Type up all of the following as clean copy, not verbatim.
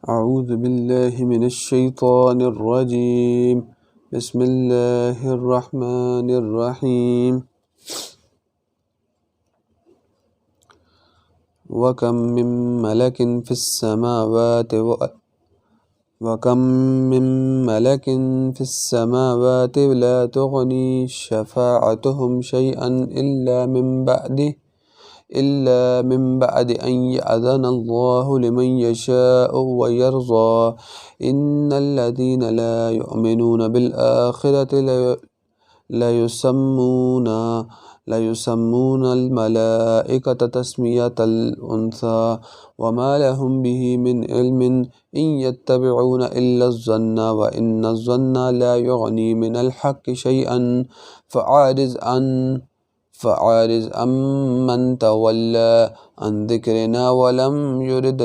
أعوذ بالله من الشيطان الرجيم. بسم الله الرحمن الرحيم. وكم من ملك في السماوات وكم من ملك في السماوات لا تغني شفاعتهم شيئا إلا من بعد أن يأذن الله لمن يشاء ويرضى. إن الذين لا يؤمنون بالآخرة ليسمون ليسمون الملائكة تسمية الأنثى وما لهم به من علم إن يتبعون إلا الظن وإن الظن لا يغني من الحق شيئا فعارض عن من تولى عن ذكرنا ولم يرد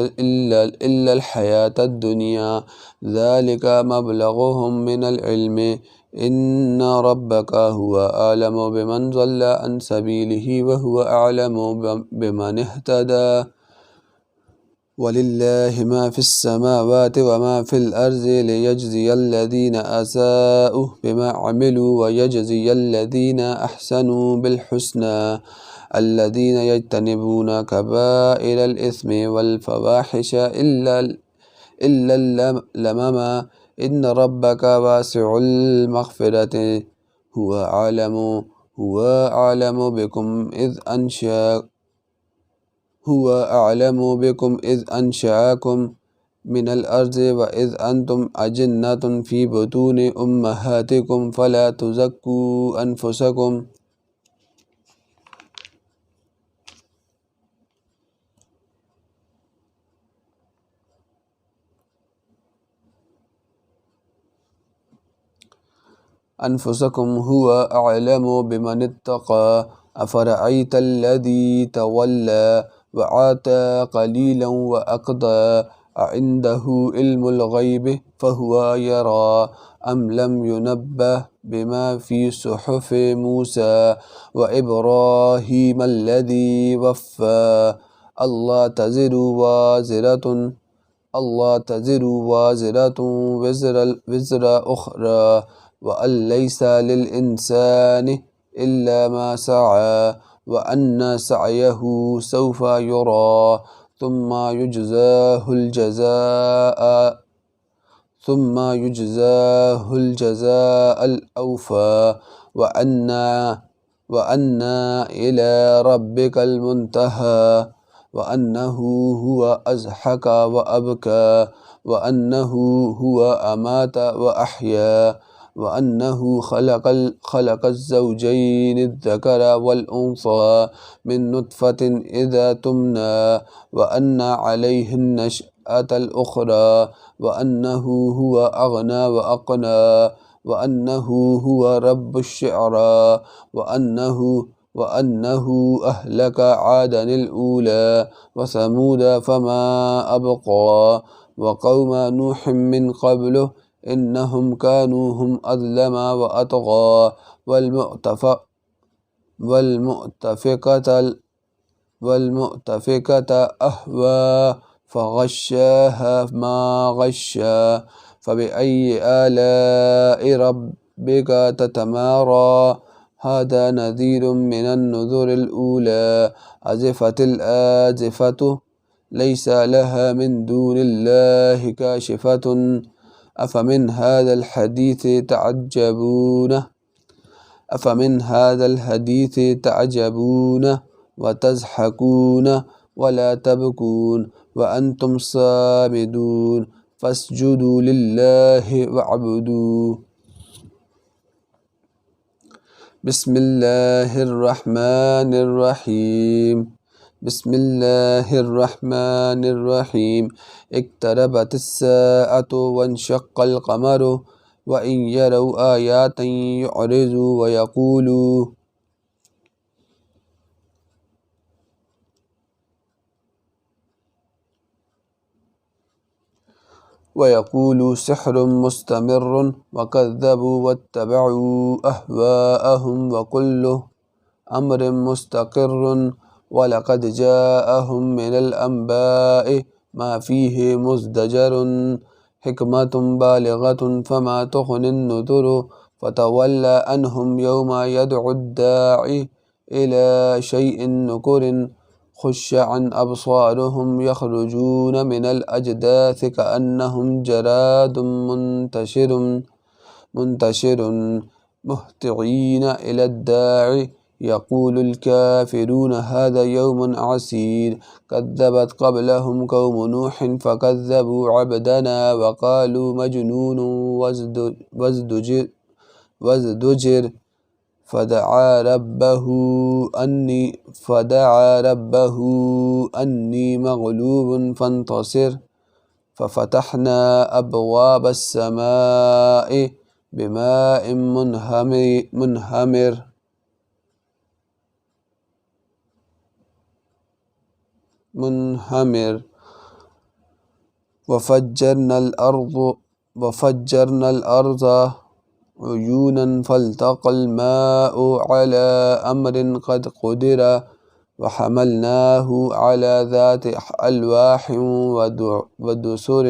إلا الحياة الدنيا ذلك مبلغهم من العلم إن ربك هو أعلم بمن ضل عن سبيله وهو أعلم بمن اهتدى. ولله ما في السماوات وما في الأرض ليجزي الذين أساءوا بما عملوا ويجزي الذين أحسنوا بالحسنى الذين يجتنبون كبائر الإثم والفواحش إلا اللمم إن ربك واسع المغفرة هو أعلم بكم إذ أنشأكم من الأرض وإذ أنتم أجنة في بطون أمهاتكم فلا تزكوا أنفسكم هو أعلم بمن اتقى. أفرأيت الذي تولى وآتى قليلا وأقضى أعنده علم الغيب فهو يرى أم لم ينبه بما في صحف موسى وإبراهيم الذي وفى ألا تزر وازرة وزر أخرى وأن ليس للإنسان إلا ما سعى وأن سعيه سوف يرى ثم يجزاه الأوفى وأن إلى ربك المنتهى وأنه هو أضحك وأبكى وأنه هو أمات وأحيا وأنه خلق الزوجين الذكر والأنثى من نطفة إذا تمنى وأن عليه النشأة الأخرى وأنه هو أغنى وأقنى وأنه هو رب الشعرى وأنه أهلك عادا الأولى وثمود فما أبقى وقوم نوح من قبله إنهم كانوا هم أظلم وأطغى والمؤتفكة أهوى فغشاها ما غشا فبأي آلاء ربك تتمارى هذا نذير من النذر الأولى أزفت الآزفة ليس لها من دون الله كاشفة أفمن هذا الحديث تعجبون وتضحكون ولا تبكون وأنتم صامدون فاسجدوا لله واعبدوا. بسم الله الرحمن الرحيم اقتربت الساعة وانشق القمر وإن يروا آيات يعرضوا ويقولوا سحر مستمر وكذبوا واتبعوا أهواءهم وكل أمر مستقر ولقد جاءهم من الأنباء ما فيه مزدجر حكمة بالغة فما تغني النذر فتولى عنهم يوم يدعو الداعي إلى شيء نكر خش عن أبصارهم يخرجون من الأجداث كأنهم جراد منتشر مهطعين إلى الداعي يقول الكافرون هذا يوم عسير كذبت قبلهم قوم نوح فكذبوا عبدنا وقالوا مجنون وازدجر فدعا ربه أني مغلوب فانتصر ففتحنا أبواب السماء بماء منهمر وفجرنا الأرض عيونا فالتقى الماء على أمر قد قدر وحملناه على ذات ألواح ودسر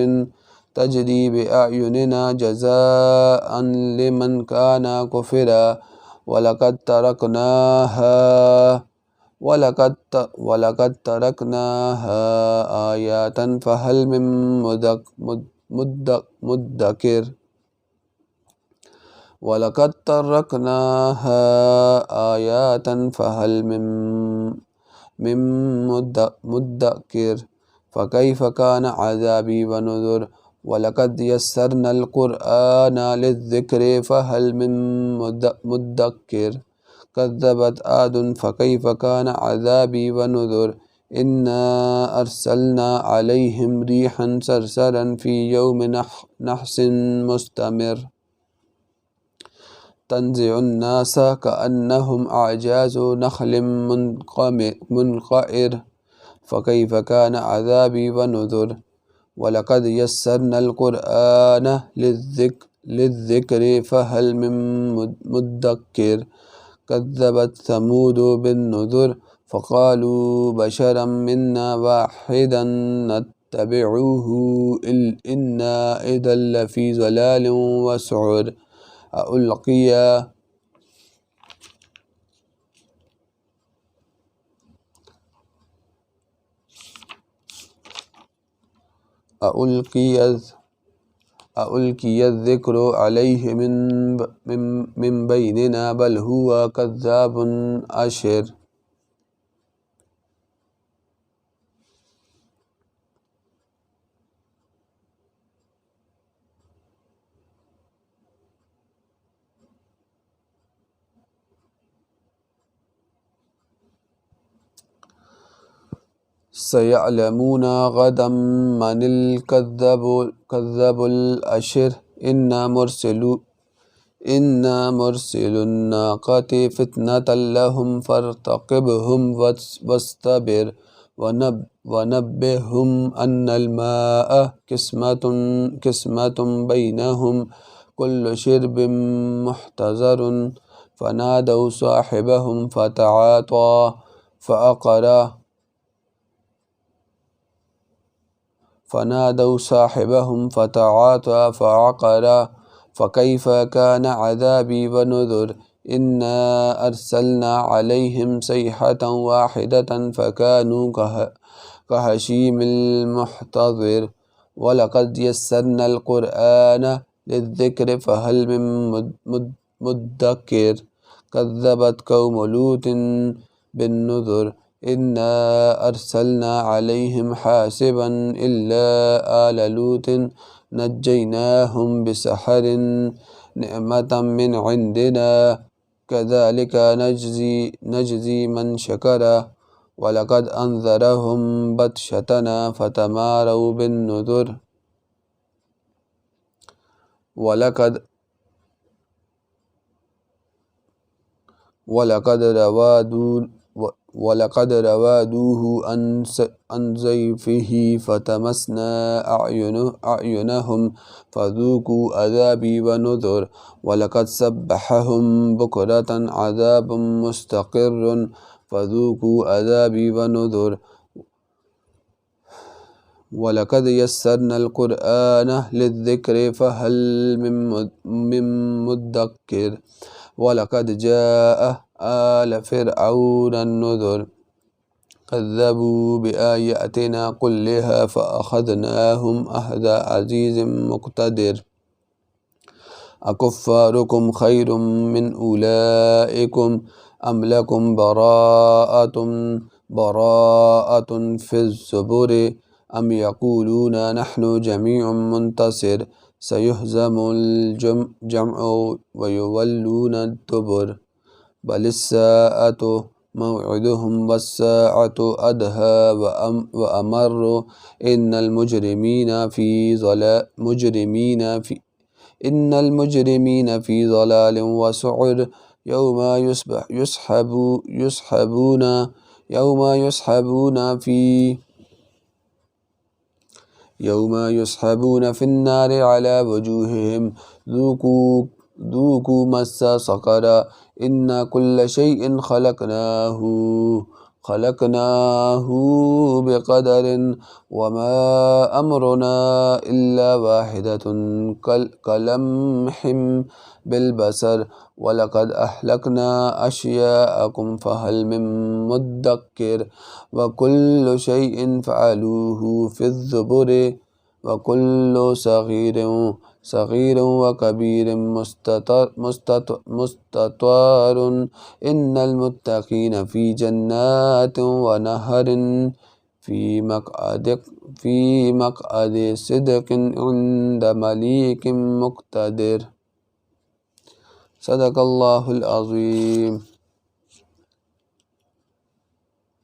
تجري بأعيننا جزاء لمن كان كفرا ولقد تركناها آيات فهل من مدكر ولقد تركناها آيات فهل من مدكر فكيف كان عذابي ونذر ولقد يسرنا القرآن للذكر فهل من مدكر كذبت عاد فكيف كان عذابي ونذر إنا أرسلنا عليهم ريحا صرصرا في يوم نحس مستمر تنزع الناس كأنهم أعجاز نخل منقعر فكيف كان عذابي ونذر ولقد يسرنا القرآن للذكر فهل من مدكر كذبت ثمود بالنذر فقالوا بشرا منا واحدا نتبعه إنا إذا لفي ضلال وسعر أألقي الذكر عليه من بيننا بل هو كذاب أشر سيعلمون غدا من الكذاب الأشر إنا مرسل الناقة فتنة لهم فارتقبهم واصطبر ونبههم أن الماء قسمة بينهم كل شرب محتضر فنادوا صاحبهم فتعاطى فعقر فكيف كان عذابي ونذر إنا أرسلنا عليهم صيحة واحدة فكانوا كهشيم المحتضر ولقد يسرنا القرآن للذكر فهل من مدكر كذبت قوم لوط بالنذر إنا أرسلنا عليهم حاسبا إلا آل لوط نجيناهم بسحر نعمة من عندنا كذلك نجزي من شكر ولقد أنذرهم بطشتنا فتماروا بالنذر ولقد روادوه عن ضيفه فتمسنا أعينهم فذوقوا عذابي ونذر ولقد سبحهم بكرة عذاب مستقر فذوقوا عذابي ونذر ولقد يسرنا القرآن للذكر فهل من مدكر ولقد جاء آل فرعون النذر كذبوا بآياتنا كلها فأخذناهم أخذ عزيز مقتدر أكفاركم خير من أولئكم أم لكم براءة في الزبر أم يقولون نحن جميع منتصر سيهزم الجمع ويولون الدبر بل الساعة موعدهم والساعة أدهى وأمر إن المجرمين في ضلال وسعر يوم يسحبون في النار على وجوههم ذوقوا مس سقر إن كل شيء خلقناه بقدر وما أمرنا إلا واحدة كلمح بالبصر ولقد أهلكنا أشياءكم فهل من مدكر وكل شيء فعلوه في الزبر وكل صغير وكبير مستطار إن المتقين في جنات ونهر في مقعد صدق عند مليك مقتدر صدق الله العظيم.